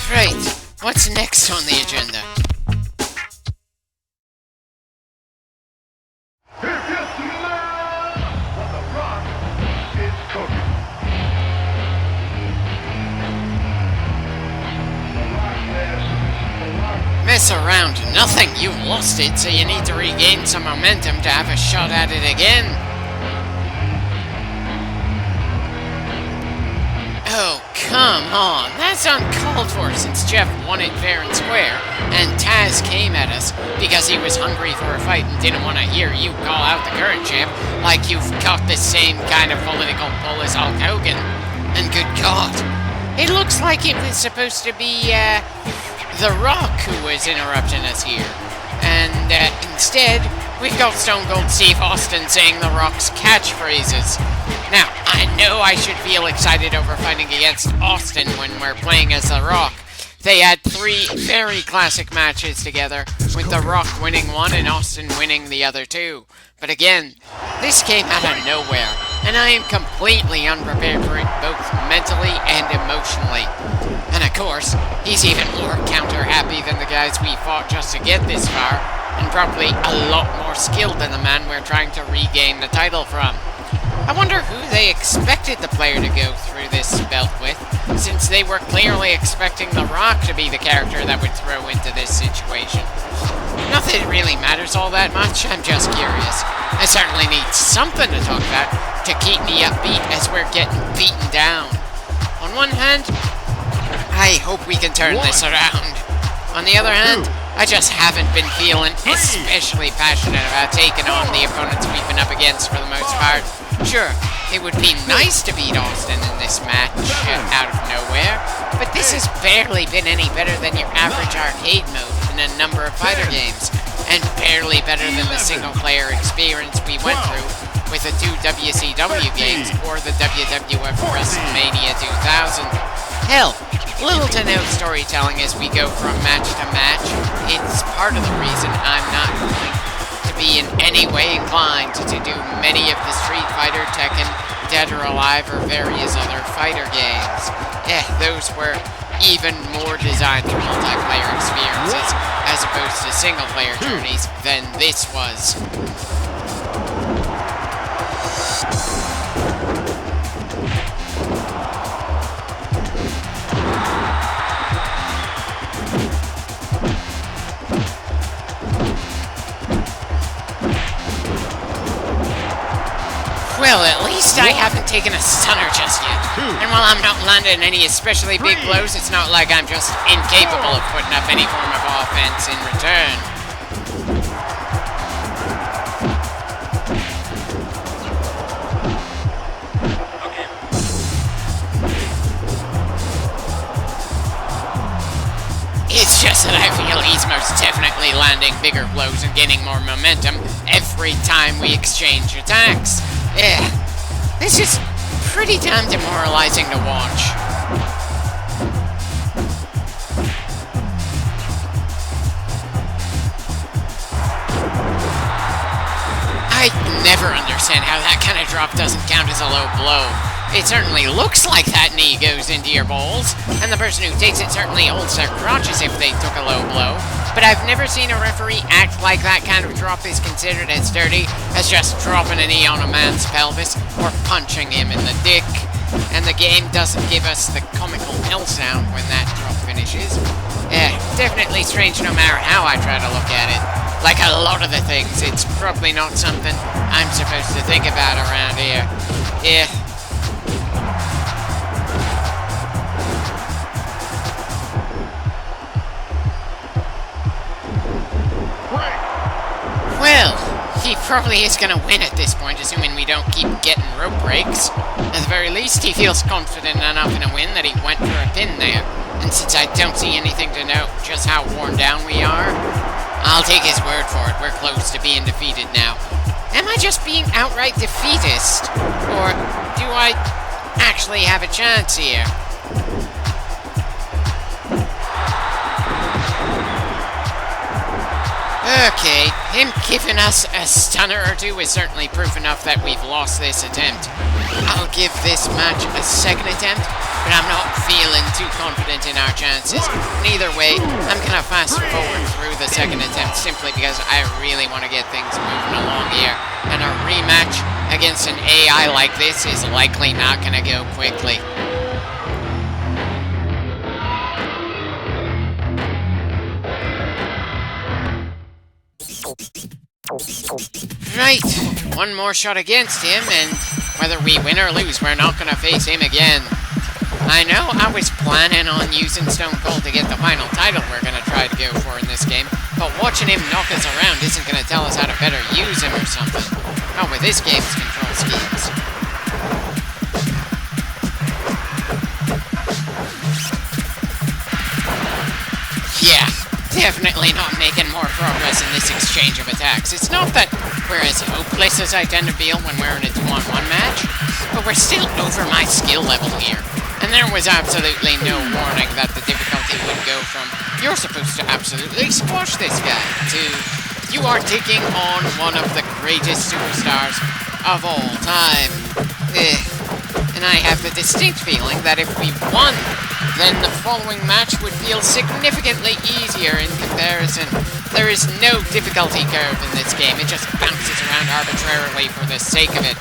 Right, what's next on the agenda? Mess around nothing, you lost it, so you need to regain some momentum to have a shot at it again. Oh, come on, that's uncalled for since Jeff won it fair and square, and Taz came at us because he was hungry for a fight and didn't want to hear you call out the current champ like you've got the same kind of political pull as Hulk Hogan. And good God, it looks like it was supposed to be, The Rock who was interrupting us here. And instead, we've got Stone Cold Steve Austin saying The Rock's catchphrases. Now, I know I should feel excited over fighting against Austin when we're playing as The Rock. They had 3 very classic matches together, with The Rock winning one and Austin winning the other 2. But again, this came out of nowhere, and I am completely unprepared for it both mentally and emotionally. And of course, he's even more counter-happy than the guys we fought just to get this far, and probably a lot more skilled than the man we're trying to regain the title from. I wonder who they expected the player to go through this belt with, since they were clearly expecting The Rock to be the character that would throw into this situation. Not that it really matters all that much, I'm just curious. I certainly need something to talk about to keep me upbeat as we're getting beaten down. On one hand, I hope we can turn this around. On the other hand, I just haven't been feeling especially passionate about taking on the opponents we've been up against for the most part. Sure, it would be nice to beat Austin in this match out of nowhere, but this has barely been any better than your average arcade mode in a number of fighter games, and barely better than the single-player experience we went through with the 2 WCW games or the WWF WrestleMania 2000. Hell, little to no storytelling as we go from match to match. It's part of the reason I'm not going to be in any way inclined to do many of the Street Fighter, Tekken, Dead or Alive, or various other fighter games. Those were even more designed for multiplayer experiences as opposed to single-player journeys than this was. Well, at least I haven't taken a stunner just yet. And while I'm not landing any especially big blows, it's not like I'm just incapable of putting up any form of offense in return. It's just that I feel he's most definitely landing bigger blows and gaining more momentum every time we exchange attacks. This is pretty damn demoralizing to watch. I never understand how that kind of drop doesn't count as a low blow. It certainly looks like that knee goes into your balls, and the person who takes it certainly holds their crotch as if they took a low blow, but I've never seen a referee act like that kind of drop is considered as dirty as just dropping a knee on a man's pelvis or punching him in the dick, and the game doesn't give us the comical pill sound when that drop finishes. Definitely strange no matter how I try to look at it. Like a lot of the things, it's probably not something I'm supposed to think about around here. Well, he probably is going to win at this point, assuming we don't keep getting rope breaks. At the very least, he feels confident enough in a win that he went for a pin there. And since I don't see anything to note just how worn down we are, I'll take his word for it. We're close to being defeated now. Am I just being outright defeatist? Or do I actually have a chance here? Okay, him giving us a stunner or two is certainly proof enough that we've lost this attempt. I'll give this match a second attempt, but I'm not feeling too confident in our chances. And either way, I'm gonna fast forward through the second attempt simply because I really want to get things moving along here. And a rematch against an AI like this is likely not gonna go quickly. Right, one more shot against him, and whether we win or lose, we're not going to face him again. I know I was planning on using Stone Cold to get the final title we're going to try to go for in this game, but watching him knock us around isn't going to tell us how to better use him or something. Oh, with this game's control schemes. Yeah. Definitely not making more progress in this exchange of attacks. It's not that we're as hopeless as I tend to feel when we're in a 2-on-1 match, but we're still over my skill level here. And there was absolutely no warning that the difficulty would go from you're supposed to absolutely squash this guy to you are taking on one of the greatest superstars of all time. And I have the distinct feeling that if we won, then the following match would feel significantly easier in comparison. There is no difficulty curve in this game, it just bounces around arbitrarily for the sake of it.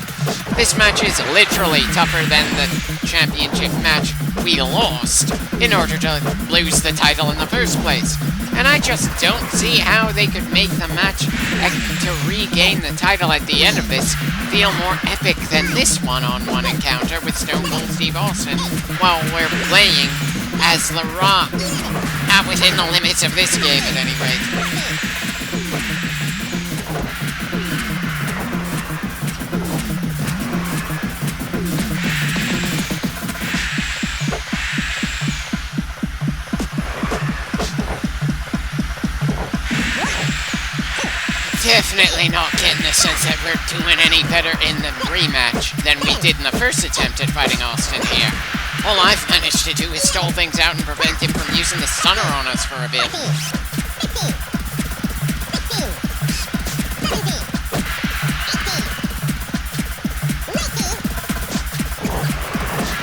This match is literally tougher than the championship match we lost in order to lose the title in the first place. And I just don't see how they could make the match to regain the title at the end of this feel more epic than this one-on-one encounter with Stone Cold Steve Austin while we're playing as The Rock. Not within the limits of this game, at any rate. Definitely not getting the sense that we're doing any better in the rematch than we did in the first attempt at fighting Austin here. All I've managed to do is stall things out and prevent him from using the stunner on us for a bit.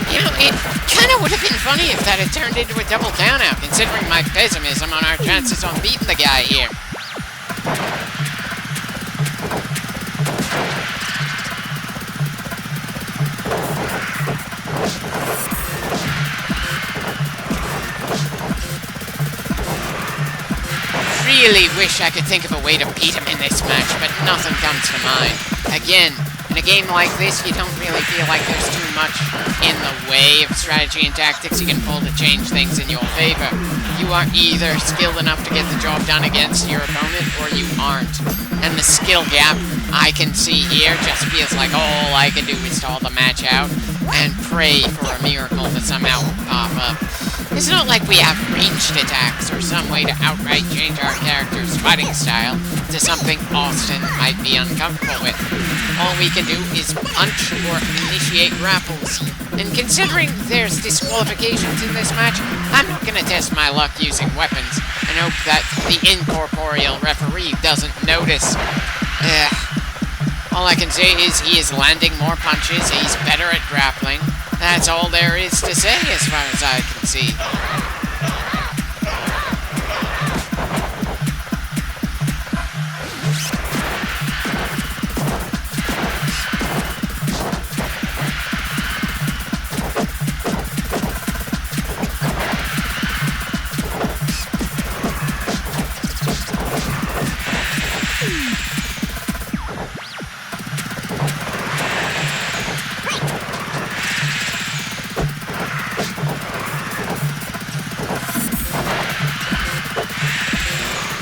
You know, it kind of would have been funny if that had turned into a double count-out, considering my pessimism on our chances on beating the guy here. Really wish I could think of a way to beat him in this match, but nothing comes to mind. Again, in a game like this, you don't really feel like there's too much in the way of strategy and tactics you can pull to change things in your favor. You are either skilled enough to get the job done against your opponent, or you aren't. And the skill gap I can see here just feels like all I can do is stall the match out and pray for a miracle to somehow pop up. It's not like we have ranged attacks or some way to outright change our character's fighting style to something Austin might be uncomfortable with. All we can do is punch or initiate grapples. And considering there's disqualifications in this match, I'm not going to test my luck using weapons and hope that the incorporeal referee doesn't notice. All I can say is he is landing more punches, he's better at grappling. That's all there is to say as far as I can see.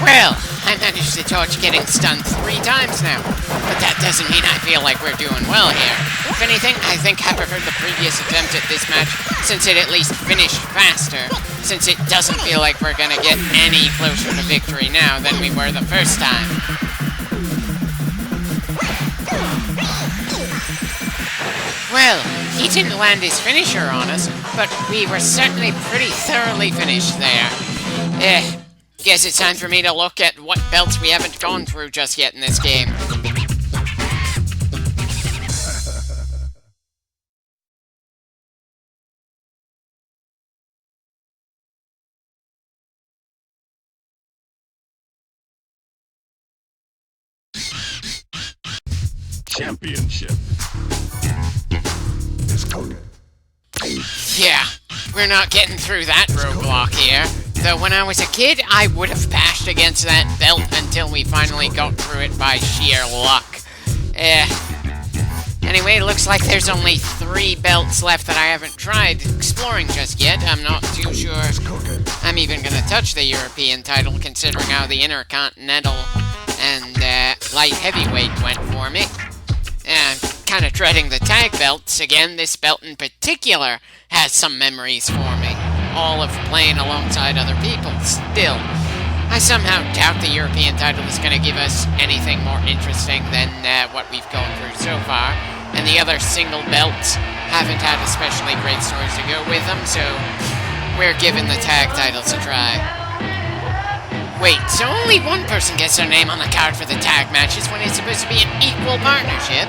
Well, I managed to dodge getting stunned 3 times now, but that doesn't mean I feel like we're doing well here. If anything, I think I preferred the previous attempt at this match, since it at least finished faster, since it doesn't feel like we're gonna get any closer to victory now than we were the first time. Well, he didn't land his finisher on us, but we were certainly pretty thoroughly finished there. Guess it's time for me to look at what belts we haven't gone through just yet in this game. championship is coming. Yeah, we're not getting through that roadblock here. Though when I was a kid, I would have bashed against that belt until we finally got through it by sheer luck. Anyway, it looks like there's only 3 belts left that I haven't tried exploring just yet. I'm not too sure I'm even gonna touch the European title, considering how the Intercontinental and light heavyweight went for me. I'm kind of dreading the tag belts again. This belt in particular has some memories for me, all of playing alongside other people. Still, I somehow doubt the European title is going to give us anything more interesting than what we've gone through so far, and the other single belts haven't had especially great stories to go with them, so we're giving the tag titles a try. Wait, so only one person gets their name on the card for the tag matches when it's supposed to be an equal partnership?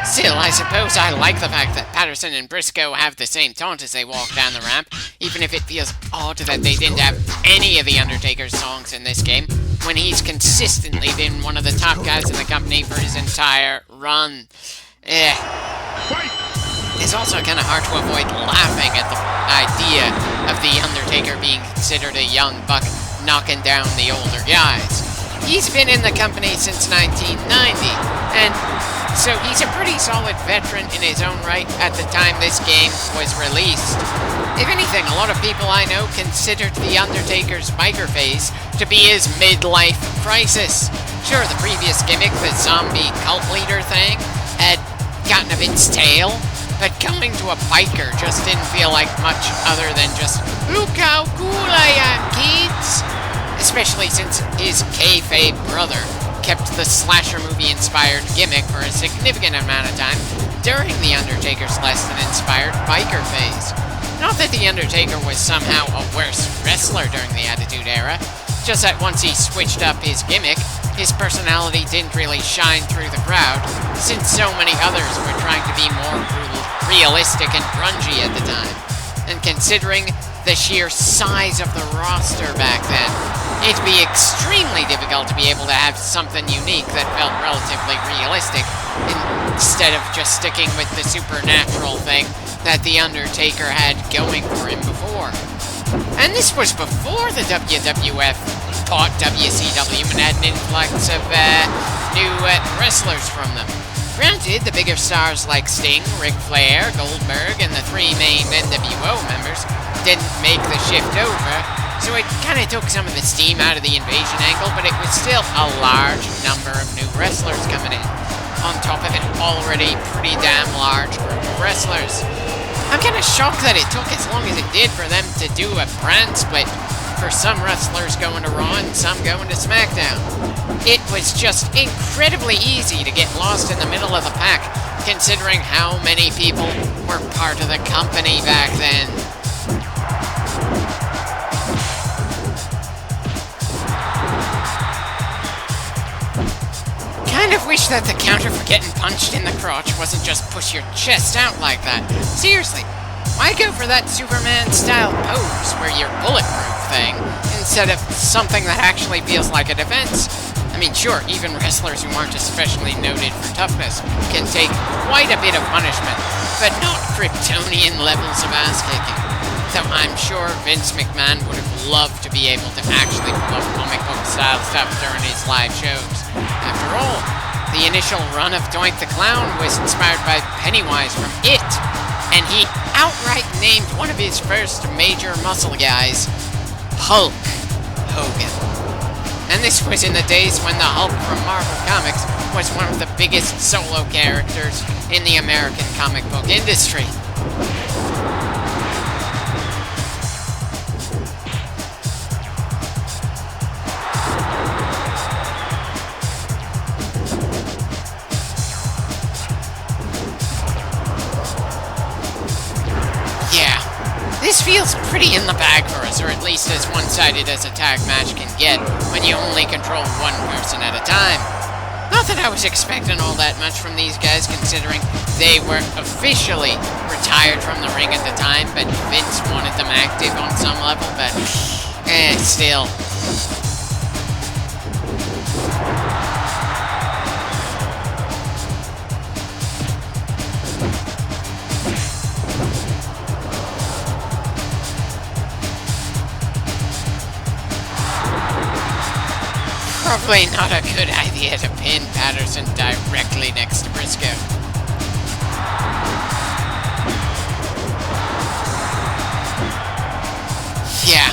Still, I suppose I like the fact that Patterson and Briscoe have the same taunt as they walk down the ramp, even if it feels odd that they didn't have any of The Undertaker's songs in this game, when he's consistently been one of the top guys in the company for his entire run. It's also kind of hard to avoid laughing at the idea of The Undertaker being considered a young buck knocking down the older guys. He's been in the company since 1990, and so he's a pretty solid veteran in his own right at the time this game was released. If anything, a lot of people I know considered The Undertaker's biker phase to be his midlife crisis. Sure, the previous gimmick, the zombie cult leader thing, had gotten a bit stale, but going to a biker just didn't feel like much other than just, look how cool I am, kids! Especially since his kayfabe brother kept the slasher movie-inspired gimmick for a significant amount of time during The Undertaker's less-than-inspired biker phase. Not that The Undertaker was somehow a worse wrestler during the Attitude Era, just that once he switched up his gimmick, his personality didn't really shine through the crowd, since so many others were trying to be more realistic and grungy at the time. And considering the sheer size of the roster back then, it'd be extremely difficult to be able to have something unique that felt relatively realistic, instead of just sticking with the supernatural thing that The Undertaker had going for him before. And this was before the WWF bought WCW and had an influx of new wrestlers from them. Granted, the bigger stars like Sting, Ric Flair, Goldberg, and the 3 main NWO members didn't make the shift over, so it kind of took some of the steam out of the invasion angle, but it was still a large number of new wrestlers coming in, on top of an already pretty damn large group of wrestlers. I'm kind of shocked that it took as long as it did for them to do a brand split, for some wrestlers going to Raw and some going to SmackDown. It was just incredibly easy to get lost in the middle of the pack, considering how many people were part of the company back then. Kind of wish that the counter for getting punched in the crotch wasn't just push your chest out like that. Seriously, why go for that Superman-style pose where you're bulletproof thing, instead of something that actually feels like a defense? I mean, sure, even wrestlers who aren't especially noted for toughness can take quite a bit of punishment, but not Kryptonian levels of ass-kicking. Though I'm sure Vince McMahon would have loved to be able to actually pull off comic book-style stuff during his live shows. After all, the initial run of Doink the Clown was inspired by Pennywise from It, and he outright named one of his first major muscle guys Hulk Hogan. And this was in the days when the Hulk from Marvel Comics was one of the biggest solo characters in the American comic book industry. This feels pretty in the bag for us, or at least as one-sided as a tag match can get when you only control one person at a time. Not that I was expecting all that much from these guys, considering they were officially retired from the ring at the time, but Vince wanted them active on some level, but still. Probably not a good idea to pin Patterson directly next to Briscoe. Yeah,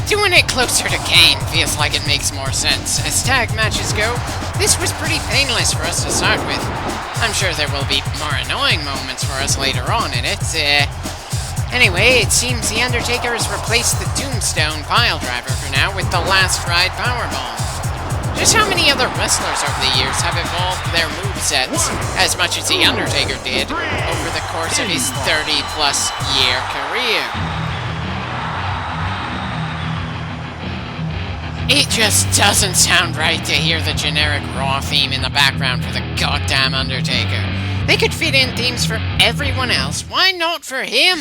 doing it closer to Kane feels like it makes more sense. As tag matches go, this was pretty painless for us to start with. I'm sure there will be more annoying moments for us later on in it. Anyway, it seems The Undertaker has replaced the Tombstone piledriver for now with the Last Ride Powerbomb. Just how many other wrestlers over the years have evolved their movesets as much as The Undertaker did over the course of his 30-plus year career? It just doesn't sound right to hear the generic Raw theme in the background for the goddamn Undertaker. They could fit in themes for everyone else. Why not for him?